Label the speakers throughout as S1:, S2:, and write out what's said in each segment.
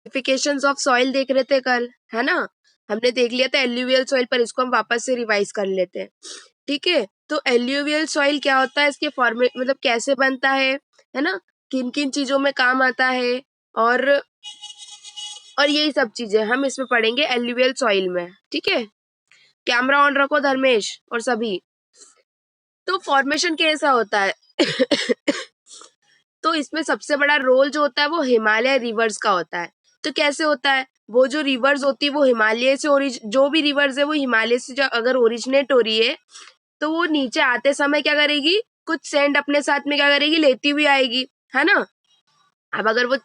S1: Classifications of soil देख रहे थे कल, है ना? हमने देख लिया था एल्यूवियल सॉइल, पर इसको हम वापस से रिवाइज कर लेते हैं, ठीक है? तो एल्यूवियल सॉइल क्या होता है, इसके फॉर्मेट मतलब कैसे बनता है ना? किन किन चीजों में काम आता है, और यही सब चीजें हम इसमें पढ़ेंगे एल्यूवियल सॉइल में, ठीक है? कैमरा ऑन रखो धर्मेश और सभी। तो फॉर्मेशन कैसा होता है? तो इसमें सबसे बड़ा रोल जो होता है वो हिमालय रिवर्स का होता है। तो कैसे होता है? वो जो रिवर्स होती है वो हिमालय से जो भी रिवर्स है वो हिमालय से जो अगर ओरिजिनेट हो रही है, तो वो नीचे आते समय क्या करेगी, कुछ सैंड अपने साथ में क्या करेगी, लेती हुई आएगी, है ना? अब अगर वो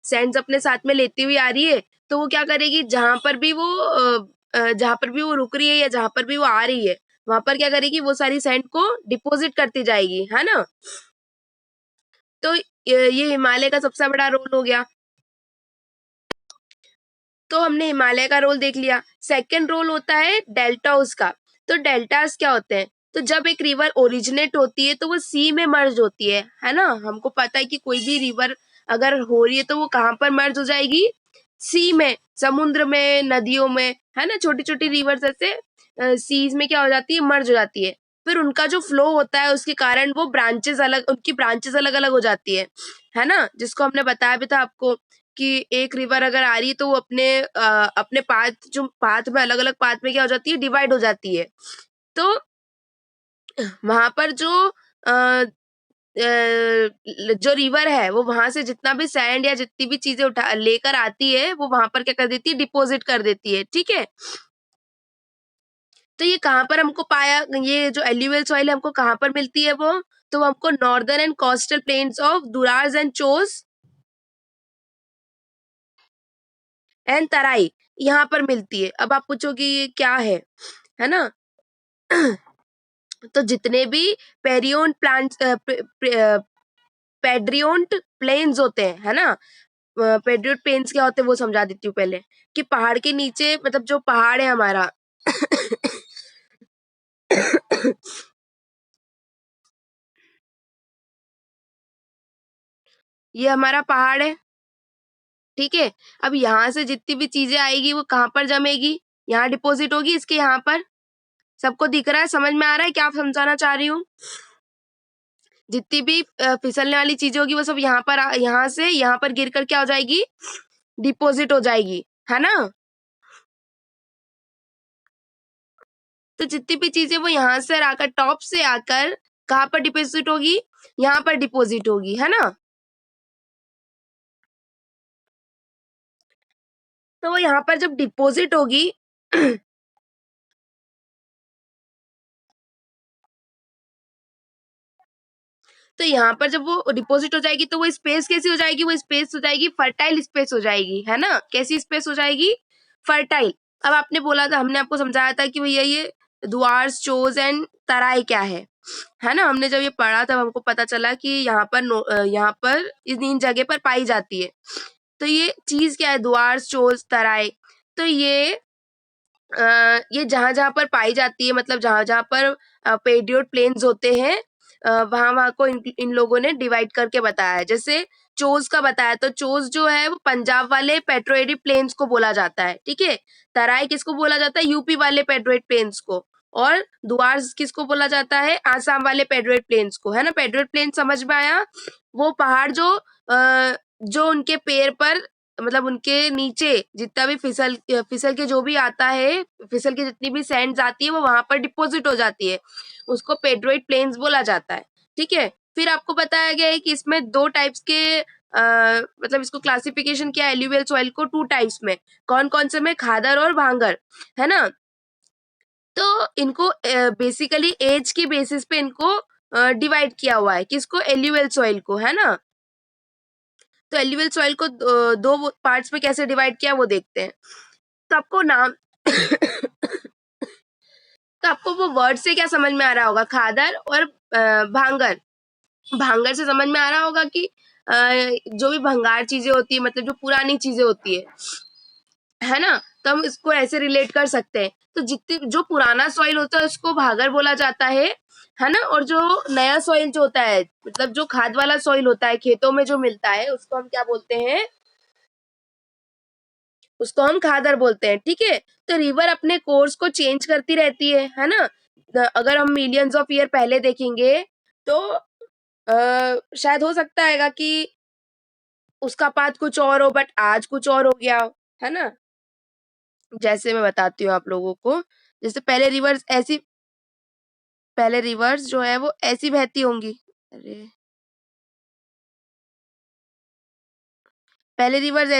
S1: सैंड्स अपने साथ में लेती हुई आ रही है, तो वो क्या करेगी, जहां पर भी वो रुक रही है या जहां पर भी वो आ रही है, वहां पर क्या करेगी, वो सारी सैंड को डिपोजिट करती जाएगी, है ना? तो ये हिमालय का सबसे बड़ा रोल हो गया। तो हमने हिमालय का रोल देख लिया। सेकंड रोल होता है डेल्टास का। तो डेल्टास क्या होते हैं? तो जब एक रिवर ओरिजिनेट होती है तो वो सी में मर्ज होती है ना? हमको पता है कि कोई भी रिवर अगर हो रही है तो वो कहाँ पर मर्ज हो जाएगी? सी में, समुद्र में, नदियों में, है ना? छोटी छोटी रिवर्स ऐसे सीज में क्या हो जाती है, मर्ज हो जाती है। फिर उनका जो फ्लो होता है उसके कारण वो उनकी ब्रांचेस अलग अलग हो जाती है ना? जिसको हमने बताया भी था आपको कि एक रिवर अगर आ रही है तो वो अपने पाथ में, अलग अलग पाथ में क्या हो जाती है, डिवाइड हो जाती है। तो वहां पर जो रिवर है वो वहां से जितना भी सैंड या जितनी भी चीजें उठा लेकर आती है वो वहां पर क्या कर देती है, डिपॉजिट कर देती है, ठीक है? तो ये कहाँ पर हमको पाया, ये जो एल्यूवियल सॉइल है हमको कहाँ पर मिलती है वो? तो हमको northern and coastal plains of Duars and Chos and Terai, यहाँ पर मिलती है। अब आप पूछोगे ये क्या है ना? तो जितने भी पेरियोन प्लांट्स पेड्रियोन्ट प्लेन्स होते हैं, है ना? पेड्रियोट प्लेन्स क्या होते हैं वो समझा देती हूँ पहले, कि पहाड़ के नीचे, मतलब जो पहाड़ है हमारा ये हमारा पहाड़ है, ठीक है? अब यहाँ से जितनी भी चीजें आएगी वो कहाँ पर जमेगी, यहाँ डिपॉजिट होगी इसके यहाँ पर। सबको दिख रहा है, समझ में आ रहा है क्या आप समझाना चाह रही हूँ? जितनी भी फिसलने वाली चीजें होगी वो सब यहाँ से यहाँ पर गिर कर क्या हो जाएगी, डिपॉजिट हो जाएगी, है ना? तो जितनी भी चीजें वो यहाँ से आकर, टॉप से आकर कहाँ पर डिपॉजिट होगी, यहाँ पर डिपॉजिट होगी, है ना? तो वो यहाँ पर जब डिपॉजिट होगी तो यहाँ पर जब वो डिपॉजिट हो जाएगी तो वो स्पेस कैसी हो जाएगी, वो स्पेस हो जाएगी फर्टाइल स्पेस हो जाएगी, है ना? कैसी स्पेस हो जाएगी? फर्टाइल। अब आपने बोला था, हमने आपको समझाया था कि भैया ये दुआर्स, चोज एंड तराई क्या है ना? हमने जब ये पढ़ा तब हमको पता चला कि यहाँ पर इन जगह पर पाई जाती है। तो ये चीज क्या है, दुआर्स, चोज, तराई? तो ये जहां जहां पर पाई जाती है, मतलब जहां जहां पर पेडियोट प्लेन्स होते हैं, वहां वहां को इन लोगों ने डिवाइड करके बताया है। जैसे चोज का बताया, तो चोज जो है वो पंजाब वाले पेट्रोएटिक प्लेन्स को बोला जाता है, ठीक है? तराई किसको बोला जाता है? यूपी वाले पेट्रोएट प्लेन्स को। और दुआर्स किसको बोला जाता है? आसाम वाले पेट्रोएट प्लेन्स को, है ना? पेट्रोएट प्लेन समझ में आया? वो पहाड़ जो उनके पैर पर, मतलब उनके नीचे जितना भी फिसल के जो भी आता है, फिसल के जितनी भी सैंड्स आती है वो वहां पर डिपॉजिट हो जाती है, उसको पेड्रोइड प्लेन्स बोला जाता है, ठीक है? फिर आपको बताया गया है कि इसमें दो टाइप्स के मतलब इसको क्लासिफिकेशन किया एल्यूवियल सॉइल को, टू टाइप्स में। कौन कौन से में? खादर और भांगर, है ना? तो इनको बेसिकली एज के बेसिस पे इनको डिवाइड किया हुआ है, किसको? एल्यूवियल सॉइल को, है ना? तो एल्यूवियल सॉइल को दो पार्ट्स में कैसे डिवाइड किया वो देखते हैं। तो आपको नाम तो आपको वो वर्ड से क्या समझ में आ रहा होगा? खादर और भांगर। भांगर से समझ में आ रहा होगा कि जो भी भंगार चीजें होती है, मतलब जो पुरानी चीजें होती है ना? तो हम इसको ऐसे रिलेट कर सकते हैं। तो जितने जो पुराना सॉइल होता है उसको भागर बोला जाता है ना? और जो नया सॉइल जो होता है, मतलब जो खाद वाला सॉइल होता है खेतों में जो मिलता है, उसको हम क्या बोलते हैं? उसको हम खादर बोलते हैं, ठीक है। तो रिवर अपने कोर्स को चेंज करती रहती है ना। अगर हम मिलियंस ऑफ ईयर पहले देखेंगे तो शायद हो सकता है कि उसका पाथ कुछ और हो, बट आज कुछ और हो गया हो, है ना। जैसे मैं बताती हूँ आप लोगों को, जैसे पहले रिवर्स जो है वो ऐसी बहती होंगी। अरे, पहले रिवर्स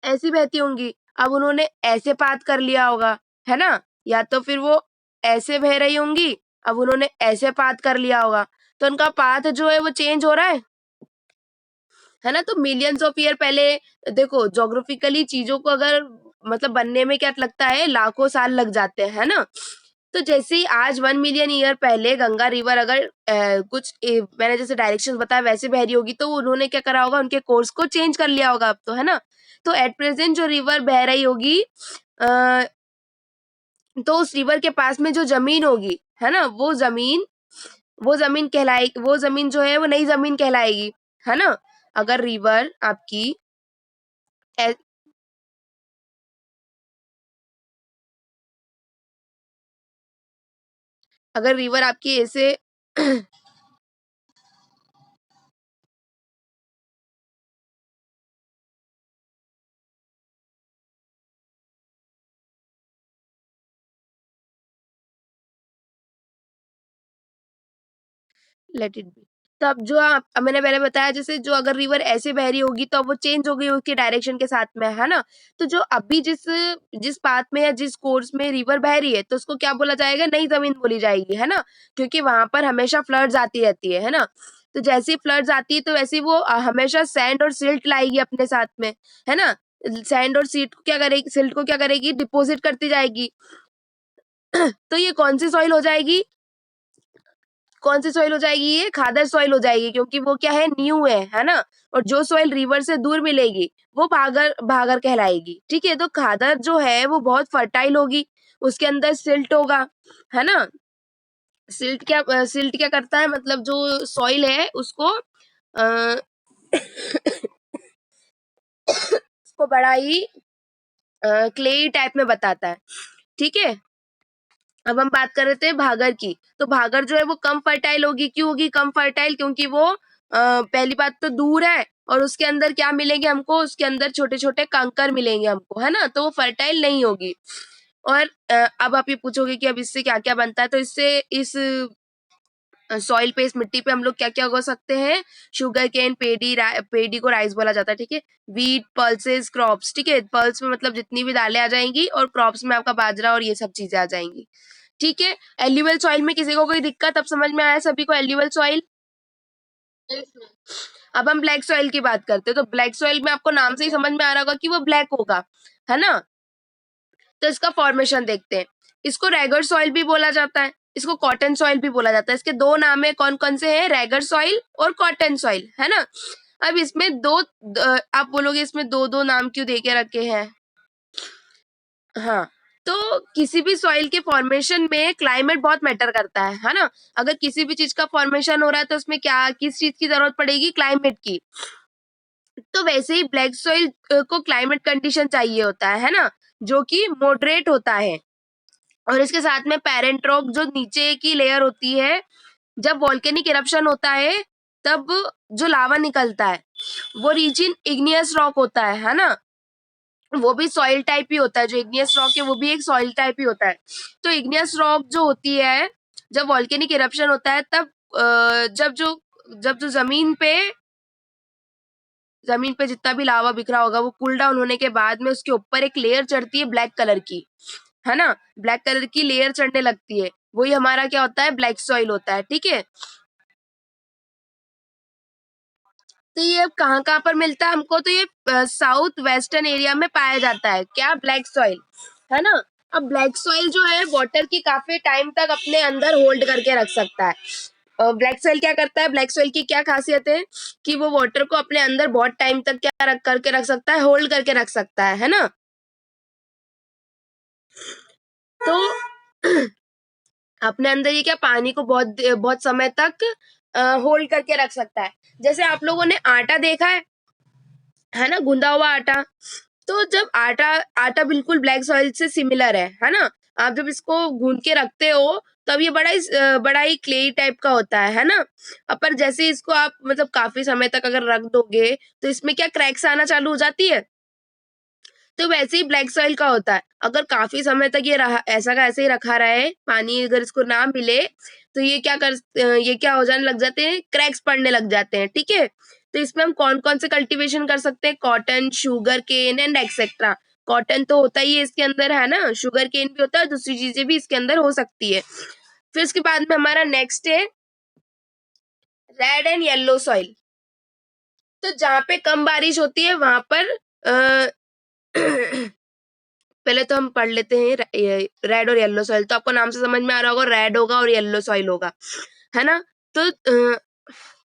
S1: ऐसी बहती होंगी। अब उन्होंने ऐसे पाथ कर लिया होगा, है ना, या तो फिर वो ऐसे बह रही होंगी, अब उन्होंने ऐसे पाथ कर लिया होगा, तो उनका पाथ जो है वो चेंज हो रहा है ना। तो मिलियंस ऑफ ईयर पहले देखो, ज्योग्राफिकली चीजों को अगर मतलब बनने में क्या लगता है, लाखों साल लग जाते हैं, है ना। तो जैसे ही आज 1 मिलियन ईयर पहले गंगा रिवर अगर मैंने जैसे डायरेक्शंस बताया वैसे बह रही होगी, तो उन्होंने क्या करा होगा, उनके कोर्स को चेंज कर लिया होगा अब तो, है ना। तो एट प्रेजेंट जो रिवर बह रही होगी, अ, तो उस रिवर के पास में जो जमीन होगी, है ना, वो जमीन जो है वो नई जमीन कहलाएगी, है ना। अगर रिवर आपकी ऐ- अगर रिवर आपकी ऐसे लेट इट बी। तो अब जो आप अब मैंने पहले बताया, जैसे जो अगर रिवर ऐसे बह रही होगी तो अब वो चेंज हो गई उसके डायरेक्शन के साथ में, है ना। तो जो अभी जिस जिस पाथ में या जिस कोर्स में रिवर बह रही है, तो उसको क्या बोला जाएगा, नई जमीन बोली जाएगी, है ना। क्योंकि वहां पर हमेशा फ्लड्स आती रहती है ना। तो जैसे ही फ्लड्स आती है तो वैसे ही वो हमेशा सैंड और सिल्ट लाएगी अपने साथ में, है ना। सैंड और सिल्ट को क्या करेगी, डिपोजिट करती जाएगी। तो ये कौन सी सॉइल हो जाएगी, ये खादर सॉइल हो जाएगी, क्योंकि वो क्या है, न्यू है ना। और जो सॉइल रिवर से दूर मिलेगी वो भागर भागर कहलाएगी, ठीक है। तो खादर जो है वो बहुत फर्टाइल होगी, उसके अंदर सिल्ट होगा, है ना। सिल्ट क्या करता है, मतलब जो सॉइल है उसको आ, उसको बड़ा ही क्ले टाइप में बताता है, ठीक है। अब हम बात कर रहे थे भागर की, तो भागर जो है वो कम फर्टाइल होगी। क्यों होगी कम फर्टाइल, क्योंकि वो पहली बात तो दूर है, और उसके अंदर क्या मिलेंगे हमको, उसके अंदर छोटे छोटे कंकर मिलेंगे हमको, है ना। तो वो फर्टाइल नहीं होगी। और अब आप ये पूछोगे कि अब इससे क्या क्या बनता है, तो इससे इस सॉइल पे, इस मिट्टी पे हम लोग क्या क्या उगा सकते हैं, शुगर केन, पेडी को राइस बोला जाता है, ठीक है। वीट, पल्सेस, क्रॉप्स, ठीक है। पल्स में मतलब जितनी भी दालें आ जाएंगी, और क्रॉप्स में आपका बाजरा और ये सब चीजें आ जाएंगी, ठीक है। एल्यूवल सॉइल में किसी को कोई दिक्कत, अब समझ में आया सभी को एल्यूवल सॉइल। अब हम ब्लैक सॉइल की बात करते हैं, तो ब्लैक सॉइल में आपको नाम से ही समझ में आ रहा होगा कि वो ब्लैक होगा, है ना। तो इसका फॉर्मेशन देखते हैं। इसको रैगर सॉइल भी बोला जाता है, इसको कॉटन सॉइल भी बोला जाता है। इसके दो नाम है, कौन कौन से हैं, रैगर सॉइल और कॉटन सॉइल, है ना। अब इसमें आप बोलोगे इसमें दो दो नाम क्यों दे के रखे हैं। हाँ, तो किसी भी सॉइल के फॉर्मेशन में क्लाइमेट बहुत मैटर करता है ना। अगर किसी भी चीज का फॉर्मेशन हो रहा है तो उसमें क्या, किस चीज की जरूरत पड़ेगी, क्लाइमेट की। तो वैसे ही ब्लैक सॉइल को क्लाइमेट कंडीशन चाहिए होता है ना, जो कि मॉडरेट होता है। और इसके साथ में पेरेंट रॉक, जो नीचे की लेयर होती है, जब वॉल्केनिक इरप्शन होता है तब जो लावा निकलता है वो रीजन इग्नियस रॉक होता है ना। वो भी सॉइल टाइप ही होता है, जो इग्नियस रॉक है वो भी एक सॉइल टाइप ही होता है। तो इग्नियस रॉक जो होती है, जब वॉल्केनिक इरप्शन होता है तब जब जो जमीन पे जितना भी लावा बिखरा होगा वो कूल डाउन होने के बाद में उसके ऊपर एक लेयर चढ़ती है ब्लैक कलर की, है ना। ब्लैक कलर की लेयर चढ़ने लगती है, वही हमारा क्या होता है, ब्लैक सॉइल होता है, ठीक है। तो ये अब कहाँ कहाँ पर मिलता है हमको, तो ये साउथ वेस्टर्न एरिया में पाया जाता है, क्या, ब्लैक सॉइल, है ना। अब ब्लैक सॉइल जो है वाटर की काफी टाइम तक अपने अंदर होल्ड करके रख सकता है। ब्लैक सॉइल क्या करता है, ब्लैक सॉइल की क्या खासियत है कि वो वाटर को अपने अंदर बहुत टाइम तक क्या रख करके रख सकता है, होल्ड करके रख सकता है ना। तो अपने अंदर ये क्या पानी को बहुत बहुत समय तक होल्ड करके रख सकता है। जैसे आप लोगों ने आटा देखा है ना, गूंदा हुआ आटा। तो जब आटा आटा बिल्कुल ब्लैक सॉइल से सिमिलर है ना। आप जब इसको गूंद के रखते हो तब ये बड़ा ही क्ले टाइप का होता है ना। पर जैसे इसको आप मतलब काफी समय तक अगर रख दोगे तो इसमें क्या क्रैक्स आना चालू हो जाती है। तो वैसे ही ब्लैक सॉइल का होता है, अगर काफी समय तक ये रहा ऐसा का ऐसे ही रखा रहे, पानी अगर इसको ना मिले तो ये क्या हो जाने लग जाते हैं, क्रैक्स पड़ने लग जाते हैं। ठीक है, तो इसमें हम कौन कौन से कल्टीवेशन कर सकते हैं, cotton, sugarcane and etcetera. Cotton तो होता ही है इसके अंदर है ना, शुगर केन भी होता है, दूसरी चीजें भी इसके अंदर हो सकती है। फिर उसके बाद में हमारा नेक्स्ट है रेड एंड येलो सॉइल। तो जहाँ पे कम बारिश होती है वहां पर पहले तो हम पढ़ लेते हैं रेड और येलो सॉइल। तो आपको नाम से समझ में आ रहा होगा, रेड होगा और येलो सॉइल होगा, है ना। तो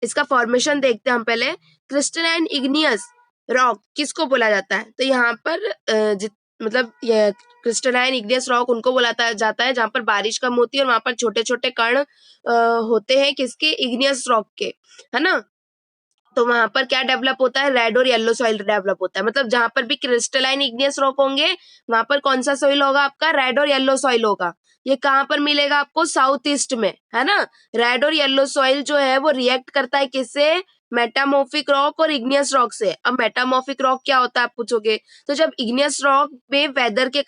S1: इसका फॉर्मेशन देखते हैं हम पहले। क्रिस्टलाइन इग्नियस रॉक किसको बोला जाता है, तो यहाँ पर मतलब ये क्रिस्टलाइन इग्नियस रॉक उनको बोला जाता है जहाँ पर बारिश कम होती है और वहां पर छोटे छोटे कण होते हैं, किसके, इग्नियस रॉक के, है ना। तो वहां पर क्या डेवलप होता है, रेड और येलो सॉइल डेवलप होता है। मतलब जहां पर भी क्रिस्टलाइन इग्नियस रॉक होंगे वहां पर कौन सा सॉइल होगा आपका, रेड और येलो सॉइल होगा। ये कहाँ पर मिलेगा आपको, साउथ ईस्ट में, है ना। रेड और येलो सॉइल जो है वो रिएक्ट करता है किससे, मेटामॉर्फिक रॉक और इग्नियस रॉक से। अब मेटामॉर्फिक रॉक क्या होता है आप पूछोगे, तो जब इग्नियस रॉक में वेदर के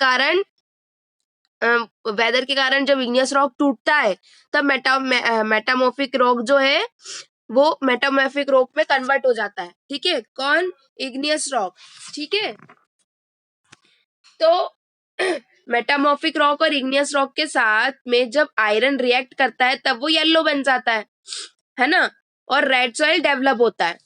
S1: कारण जब इग्नियस रॉक टूटता है तब मेटामॉर्फिक रॉक जो है वो मेटामॉर्फिक रॉक में कन्वर्ट हो जाता है। ठीक है, कौन, इग्नियस रॉक। ठीक है, तो मेटामॉर्फिक रॉक और इग्नियस रॉक के साथ में जब आयरन रिएक्ट करता है तब वो येलो बन जाता है ना, और रेड सॉइल डेवलप होता है।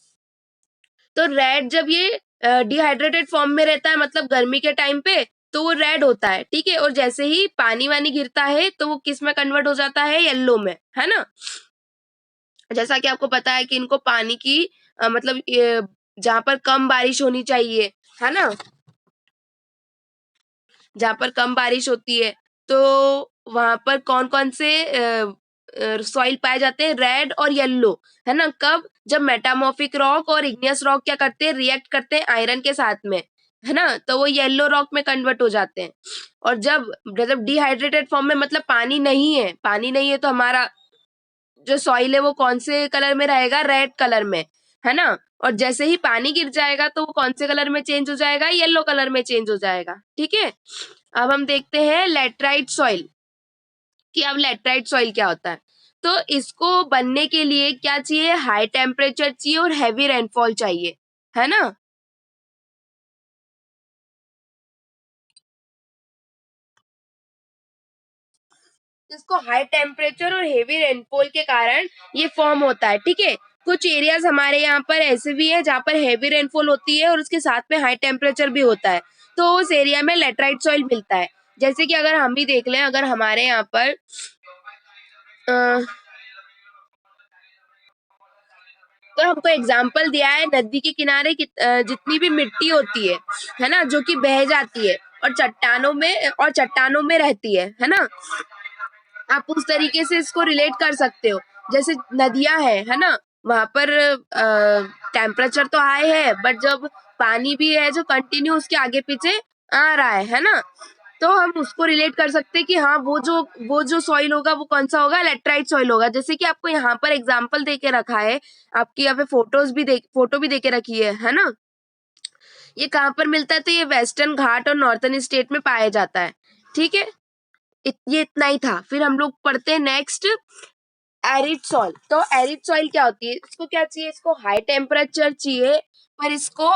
S1: तो रेड जब ये डिहाइड्रेटेड फॉर्म में रहता है, मतलब गर्मी के टाइम पे, तो वो रेड होता है। ठीक है, और जैसे ही पानी वानी गिरता है तो वो किस में कन्वर्ट हो जाता है, येलो में, है ना। जैसा कि आपको पता है कि इनको पानी की मतलब जहाँ पर कम बारिश होनी चाहिए, है ना, जहाँ पर कम बारिश होती है तो वहां पर कौन कौन से सॉइल पाए जाते हैं, रेड और येलो, है ना। कब, जब मेटामॉर्फिक रॉक और इग्नियस रॉक क्या करते हैं, रिएक्ट करते हैं आयरन के साथ में, है ना, तो वो येलो रॉक में कन्वर्ट हो जाते हैं। और जब जब डिहाइड्रेटेड फॉर्म में, मतलब पानी नहीं है तो हमारा जो सॉइल है वो कौन से कलर में रहेगा, रेड कलर में, है ना। और जैसे ही पानी गिर जाएगा तो वो कौन से कलर में चेंज हो जाएगा, येलो कलर में चेंज हो जाएगा। ठीक है, अब हम देखते हैं लेटराइट सॉइल, कि अब लेटराइट सॉइल क्या होता है। तो इसको बनने के लिए क्या चाहिए, हाई टेम्परेचर चाहिए और हैवी रेनफॉल चाहिए, है ना। इसको हाई टेम्परेचर और हेवी रेनफॉल के कारण ये फॉर्म होता है। ठीक है, कुछ एरियाज हमारे यहाँ पर ऐसे भी है जहाँ पर हेवी रेनफॉल होती है और उसके साथ में हाई टेम्परेचर भी होता है, तो उस एरिया में लेटराइट सॉइल मिलता है। जैसे कि अगर हम भी देख लें, अगर हमारे यहाँ पर अ, तो हमको एग्जाम्पल दिया है, नदी के किनारे जितनी भी मिट्टी होती है ना, जो कि बह जाती है और चट्टानों में रहती है ना। आप उस तरीके से इसको रिलेट कर सकते हो। जैसे नदियां है ना, वहां पर टेम्परेचर तो हाई है बट जब पानी भी है जो कंटिन्यू उसके आगे पीछे आ रहा है ना, तो हम उसको रिलेट कर सकते हैं कि हाँ वो जो सॉइल होगा वो कौन सा होगा, लेटराइट सॉइल होगा। जैसे कि आपको यहाँ पर एग्जाम्पल दे के रखा है, आपकी यहाँ पे फोटो भी दे के रखी है ना। ये कहाँ पर मिलता है, तो ये वेस्टर्न घाट और नॉर्थर्न स्टेट में पाया जाता है। ठीक है, ये इतना ही था। फिर हम लोग पढ़ते हैं नेक्स्ट, एरिड सॉइल। तो एरिड सॉइल क्या होती है, इसको क्या चाहिए, इसको हाई टेम्परेचर चाहिए, पर इसको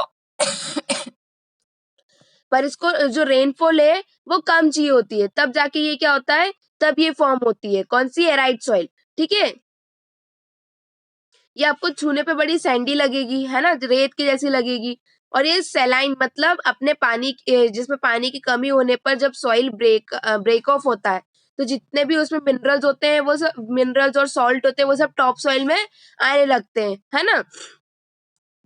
S1: पर इसको जो रेनफॉल है वो कम चाहिए होती है, तब जाके ये क्या होता है, तब ये फॉर्म होती है, कौन सी, एराइड सॉइल। ठीक है, ये आपको छूने पे बड़ी सैंडी लगेगी, है ना, रेत की जैसी लगेगी। और ये सेलाइन, मतलब अपने जिसमें पानी की कमी होने पर जब सॉइल ब्रेक ऑफ होता है तो जितने भी उसमें मिनरल्स होते हैं, वो सब मिनरल्स और सॉल्ट होते हैं वो सब टॉप सॉइल में आने लगते हैं, है ना।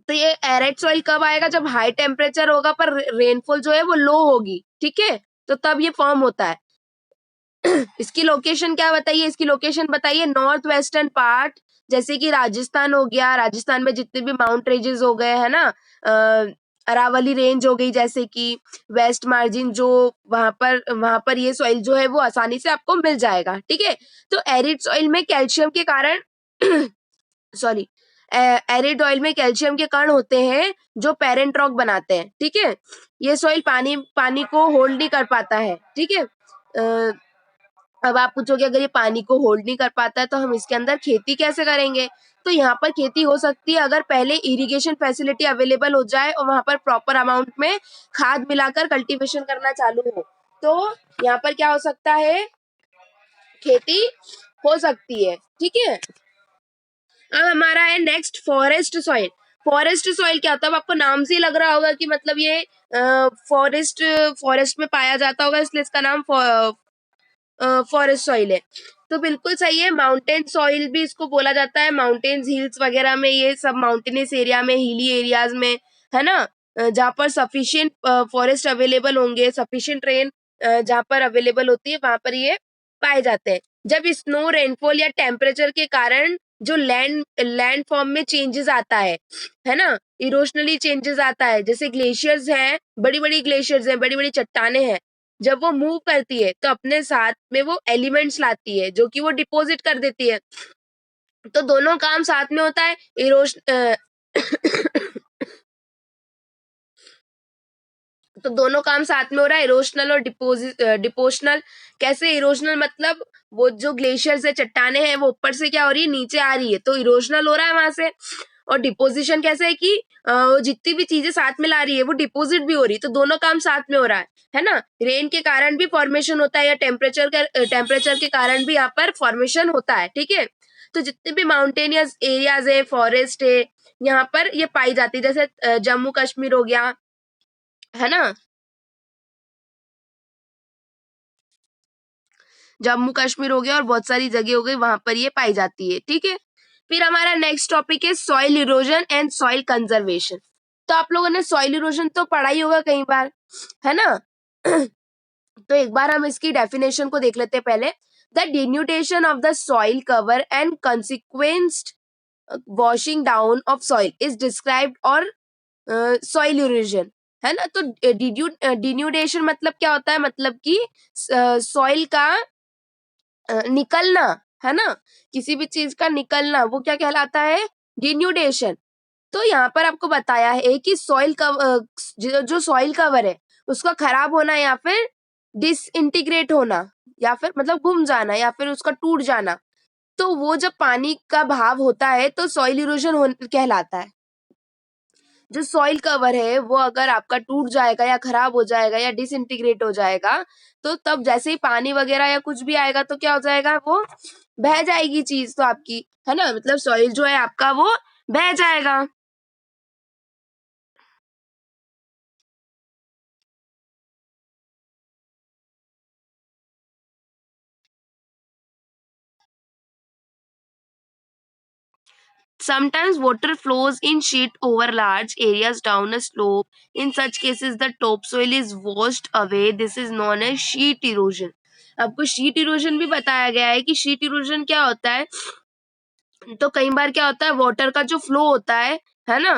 S1: तो ये एराइड सॉइल कब आएगा, जब हाई टेम्परेचर होगा पर रेनफॉल जो है वो लो होगी। ठीक है, तो तब ये फॉर्म होता है। इसकी लोकेशन क्या बताइए, इसकी लोकेशन बताइए। नॉर्थ वेस्टर्न पार्ट, जैसे कि राजस्थान हो गया, राजस्थान में जितने भी माउंट रेंजेस हो गए है ना, अरावली रेंज हो गई, जैसे कि वेस्ट मार्जिन, जो वहां पर ये सॉइल जो है वो आसानी से आपको मिल जाएगा, ठीक है। तो एरिड सॉइल में कैल्शियम के कारण सॉरी, एरिड ऑयल में कैल्शियम के कण होते हैं जो पेरेंट रॉक बनाते हैं, ठीक है। ये सॉइल पानी पानी को होल्ड नहीं कर पाता है, ठीक है। अब आप पूछोगे अगर ये पानी को होल्ड नहीं कर पाता है तो हम इसके अंदर खेती कैसे करेंगे। तो यहाँ पर खेती हो सकती है अगर पहले इरिगेशन फैसिलिटी अवेलेबल हो जाए और वहां पर प्रॉपर अमाउंट में खाद मिलाकर कल्टीवेशन करना चालू हो, तो यहाँ पर क्या हो सकता है, खेती हो सकती है, ठीक है। अब हमारा है next forest soil. Forest soil क्या होता है, अब आपको नाम से ही लग रहा होगा कि मतलब ये फॉरेस्ट फॉरेस्ट में पाया जाता होगा, इसलिए इसका नाम फॉरेस्ट सॉइल है। तो बिल्कुल सही है, माउंटेन सॉइल भी इसको बोला जाता है। माउंटेन्स, हिल्स वगैरह में, ये सब माउंटेनियस एरिया में, हिली एरियाज में, है ना, जहाँ पर सफिशिएंट फॉरेस्ट अवेलेबल होंगे, सफिशिएंट रेन जहाँ पर अवेलेबल होती है वहां पर ये पाए जाते हैं। जब स्नो, रेनफॉल या टेम्परेचर के कारण जो लैंड फॉर्म में चेंजेस आता है ना, इरोशनली चेंजेस आता है, जैसे ग्लेशियर्स हैं, बड़ी बड़ी ग्लेशियर्स हैं, बड़ी बड़ी चट्टाने हैं, जब वो मूव करती है तो अपने साथ में वो एलिमेंट्स लाती है जो कि वो डिपॉजिट कर देती है। तो दोनों काम साथ में होता है, तो दोनों काम साथ में हो रहा है, इरोशनल और डिपोशनल। कैसे इरोशनल, मतलब वो जो ग्लेशियर्स है, चट्टाने हैं, वो ऊपर से क्या हो रही है, नीचे आ रही है, तो इरोशनल हो रहा है वहां से। और डिपोजिशन कैसे है कि जितनी भी चीजें साथ में ला रही है वो डिपोजिट भी हो रही है, तो दोनों काम साथ में हो रहा है ना। रेन के कारण भी फॉर्मेशन होता है या टेम्परेचर के कारण भी यहाँ पर फॉर्मेशन होता है, ठीक है। तो जितने भी माउंटेनियस एरियाज है, फॉरेस्ट है, यहाँ पर ये पाई जाती है, जैसे जम्मू कश्मीर हो गया, है ना, जम्मू कश्मीर हो गया और बहुत सारी जगह हो गई, वहां पर ये पाई जाती है, ठीक है। फिर हमारा नेक्स्ट टॉपिक है soil erosion and soil conservation. तो आप लोगों ने सॉइल इरोजन तो पढ़ा ही होगा कई बार, है ना। तो एक बार हम इसकी डेफिनेशन को देख लेते हैं पहले। The denudation of the soil cover and consequenced washing down of soil is described और सॉइल इरोजन, है ना। तो डिन्यूडेशन मतलब क्या होता है, मतलब कि सॉइल का निकलना, है ना, किसी भी चीज का निकलना, वो क्या कहलाता है, डिन्यूडेशन। तो यहाँ पर आपको बताया है कि सॉइल कवर, जो सॉइल कवर है उसका खराब होना या फिर डिसइंटीग्रेट होना, या फिर मतलब गुम जाना, या फिर उसका टूट जाना, तो वो जब पानी का बहाव होता है तो सॉइल इरोजन कहलाता है। जो सॉइल कवर है वो अगर आपका टूट जाएगा या खराब हो जाएगा या डिसइंटीग्रेट हो जाएगा, तो तब जैसे ही पानी वगैरह या कुछ भी आएगा तो क्या हो जाएगा, वो बह जाएगी चीज तो आपकी, है ना, मतलब सॉइल जो है आपका वो बह जाएगा। Sometimes water flows in sheet over large areas down a slope. In such cases, the topsoil is washed away. This is known as sheet erosion. आपको शीट इरोजन भी बताया गया है कि शीट इरोजन क्या होता है। तो कई बार क्या होता है, वाटर का जो फ्लो होता है ना,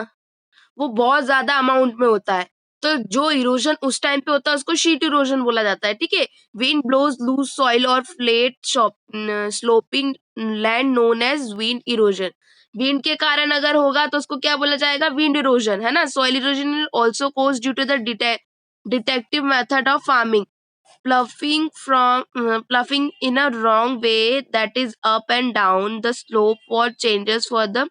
S1: वो बहुत ज्यादा अमाउंट में होता है, तो जो इरोजन उस टाइम पे होता है उसको शीट इरोजन बोला जाता है, ठीक है। विंड ब्लोज लूज सॉइल और flat sloping land known as wind erosion. Wind के कारण अगर होगा तो उसको क्या बोला जाएगा, विंड इरोजन, है ना। Soil erosion also cause due to the defective method of farming, pluffing in a wrong way, that is up and down the slope for changes for the।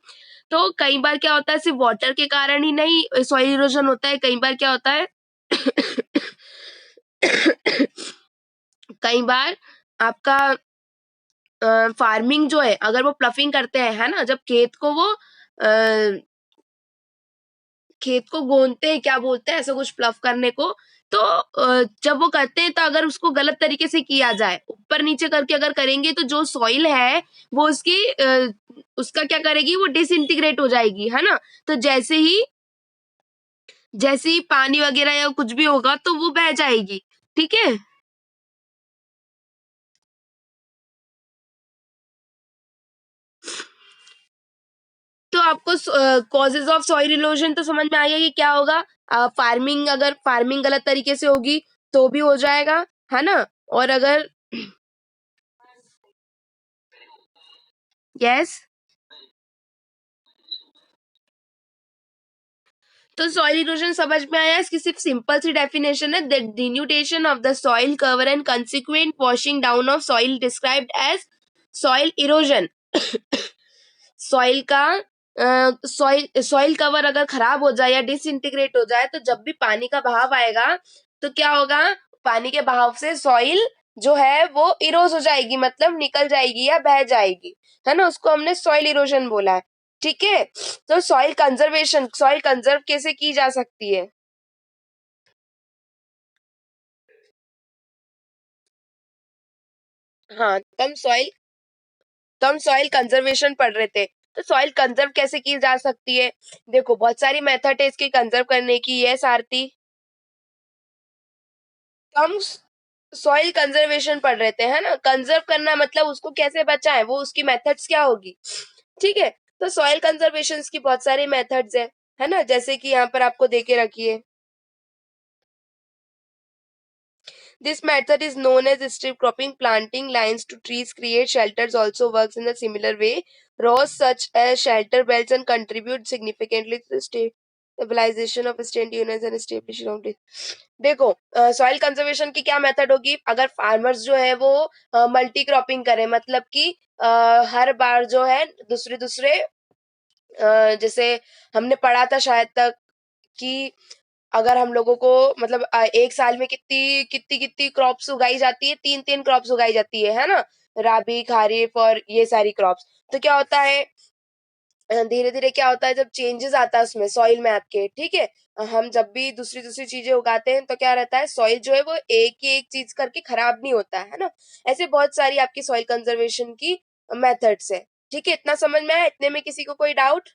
S1: तो कई बार क्या होता है, सिर्फ वाटर के कारण ही नहीं सॉइल इरोजन होता है, कई बार क्या होता है कई बार आपका फार्मिंग जो है, अगर वो प्लफिंग करते हैं, है ना, जब खेत को गोंदते हैं, क्या बोलते हैं ऐसा कुछ प्लफ करने को, तो जब वो करते हैं तो अगर उसको गलत तरीके से किया जाए, ऊपर नीचे करके अगर करेंगे तो जो सॉइल है वो उसका क्या करेगी, वो डिसइंटीग्रेट हो जाएगी, है ना। तो जैसे ही पानी वगैरह या कुछ भी होगा तो वो बह जाएगी, ठीक है। आपको कॉजेज ऑफ सॉइल इरोजन तो समझ में आ गया कि क्या होगा। फार्मिंग, अगर फार्मिंग गलत तरीके से होगी तो भी हो जाएगा, है ना। और अगर यस, तो सॉइल इरोजन समझ में आया। इसकी सिर्फ सिंपल सी डेफिनेशन है, the denudation of the soil cover and consequent washing down of soil described as soil erosion. Soil का सॉइल सॉइल कवर अगर खराब हो जाए या डिसइंटीग्रेट हो जाए, तो जब भी पानी का बहाव आएगा तो क्या होगा, पानी के बहाव से सॉइल जो है वो इरोज हो जाएगी, मतलब निकल जाएगी या बह जाएगी, है ना। उसको हमने सॉइल इरोजन बोला है, ठीक है। तो सॉइल कंजर्वेशन, सॉइल कंजर्व कैसे की जा सकती है। हाँ, तो हम सॉइल कंजर्वेशन पढ़ रहे थे। तो सॉइल कंजर्व कैसे की जा सकती है, देखो बहुत सारी मेथड है इसकी कंजर्व करने की। यस आरती, तो हम सॉइल कंजर्वेशन पढ़ रहे थे, है ना। कंजर्व करना मतलब उसको कैसे बचाएं, वो उसकी मेथड्स क्या होगी, ठीक है। तो सॉइल कंजर्वेशन की बहुत सारी मेथड्स है ना, जैसे कि यहाँ पर आपको देके रखिए। This method is known as strip cropping. Planting lines to trees create shelters also works in a similar way. Rows such as shelter belts and contribute significantly to the stabilization of stand units and establishing of trees. देखो, soil conservation की क्या method होगी, अगर farmers जो है वो multi cropping करें, मतलब कि हर बार जो है दूसरे दूसरे, जैसे हमने पढ़ा था शायद तक कि अगर हम लोगों को मतलब एक साल में कितनी कितनी कितनी क्रॉप्स उगाई जाती है, तीन तीन क्रॉप्स उगाई जाती है ना, राबी खरीफ और ये सारी क्रॉप्स। तो क्या होता है, धीरे धीरे क्या होता है, जब चेंजेस आता है उसमें सॉइल में आपके, ठीक है। हम जब भी दूसरी दूसरी चीजें उगाते हैं तो क्या रहता है, सॉइल जो है वो एक ही एक चीज करके खराब नहीं होता है ना। ऐसे बहुत सारी आपकी सॉइल कंजर्वेशन की मेथड्स है, ठीक है। इतना समझ में आया, इतने में किसी को कोई डाउट।